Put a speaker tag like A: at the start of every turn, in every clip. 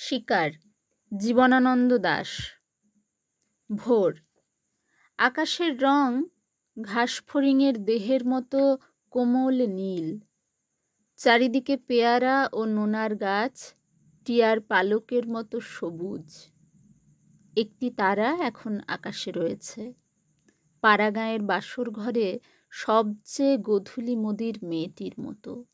A: শিকার, জীবনানন্দ দাশ। ভোর। আকাশের রং ঘাসফড়িংয়ের দেহের মতো কোমল নীল। চারিদিকে পেয়ারা ও নোনার গাছ টিয়ার পালকের মতো সবুজ। একটি তারা এখন আকাশে রয়েছে। পাড়াগাঁয়ের বাসর ঘরে সবচেয়ে গোধূলি মদির মেয়েটির মতো।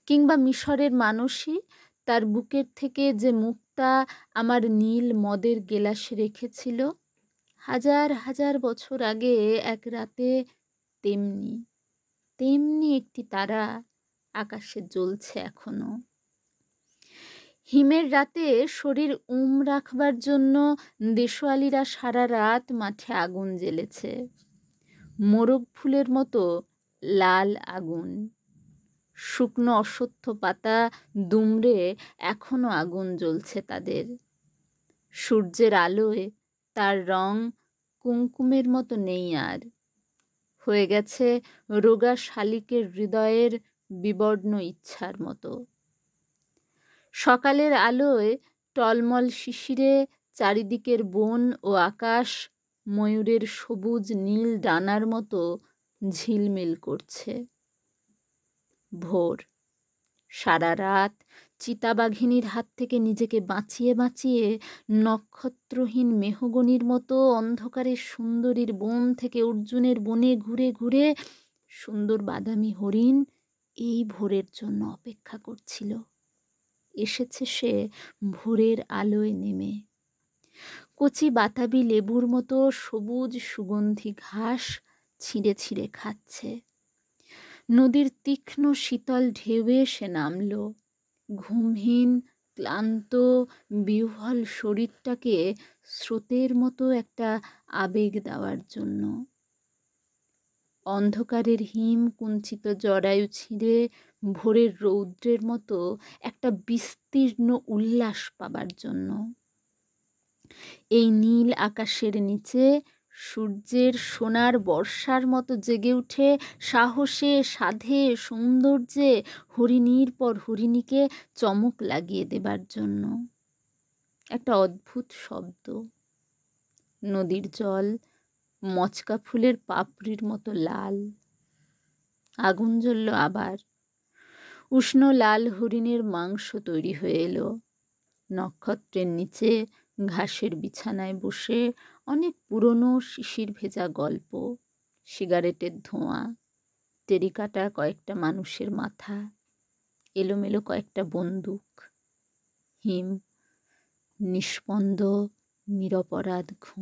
A: কিংবা মিশরের মানুষই তার বুকের থেকে যে মুক্তা আমার নীল মদের গেলাসে রেখেছিল হাজার হাজার বছর আগে এক রাতে, তেমনি তেমনি একটি তারা আকাশে জ্বলছে এখনো। হিমের রাতে শরীর রাখবার জন্য দেশোয়ালিরা সারা রাত মাঠে আগুন জ্বেলেছে। মোরগ ফুলের মতো লাল আগুন। শুকনো অশ্বত্থ পাতা দুমড়ে এখনো আগুন জ্বলছে তাদের। সূর্যের আলোয় তার রং কুমকুমের মতো নেই আর, হয়ে গেছে রোগা শালিকের হৃদয়ের বিবর্ণ ইচ্ছার মতো। সকালের আলোয় টলমল শিশিরে চারিদিকের বন ও আকাশ ময়ূরের সবুজ নীল ডানার মতো ঝিলমিল করছে। ভোর। সারা রাত চিতাবাঘিনীর হাত থেকে নিজেকে বাঁচিয়ে বাঁচিয়ে নক্ষত্রহীন মেহগনির মতো অন্ধকারে সুন্দরীর বন থেকে অর্জুনের বনে ঘুরে ঘুরে সুন্দর বাদামি হরিণ এই ভোরের জন্য অপেক্ষা করছিল। এসেছে সে ভোরের আলোয় নেমে। কচি বাতাবি লেবুর মতো সবুজ সুগন্ধি ঘাস ছিঁড়ে ছিঁড়ে খাচ্ছে। নদীর তীক্ষ্ণ শীতল ঢেউয়ে সে নামল, ঘুমহীন ক্লান্ত বিহ্বল শরীরটাকে স্রোতের মতো একটা আবেগ দেওয়ার জন্য। অন্ধকারের হিম কুঞ্চিত জরায়ু ছিঁড়ে ভোরের রৌদ্রের মতো একটা বিস্তীর্ণ উল্লাস পাবার জন্য। এই নীল আকাশের নিচে সূর্যের সোনার বর্ষার মতো জেগে উঠে সাহসে সাধে সৌন্দর্যে হরিণীর পর হরিণীকে চমক লাগিয়ে দেবার জন্য। একটা অদ্ভুত শব্দ। নদীর জল মচকা ফুলের পাপড়ির মতো লাল। আগুন জ্বলল আবার। উষ্ণ লাল হরিণের মাংস তৈরি হয়ে এলো। নক্ষত্রের নিচে ঘাসের বিছানায় বসে অনেক পুরনো শিশির ভেজা গল্প, সিগারেটের ধোঁয়া, টেরিকাটা কয়েকটা মানুষের মাথা, এলোমেলো কয়েকটা বন্দুক, হিম, নিস্পন্দ নিরপরাধ ঘুম।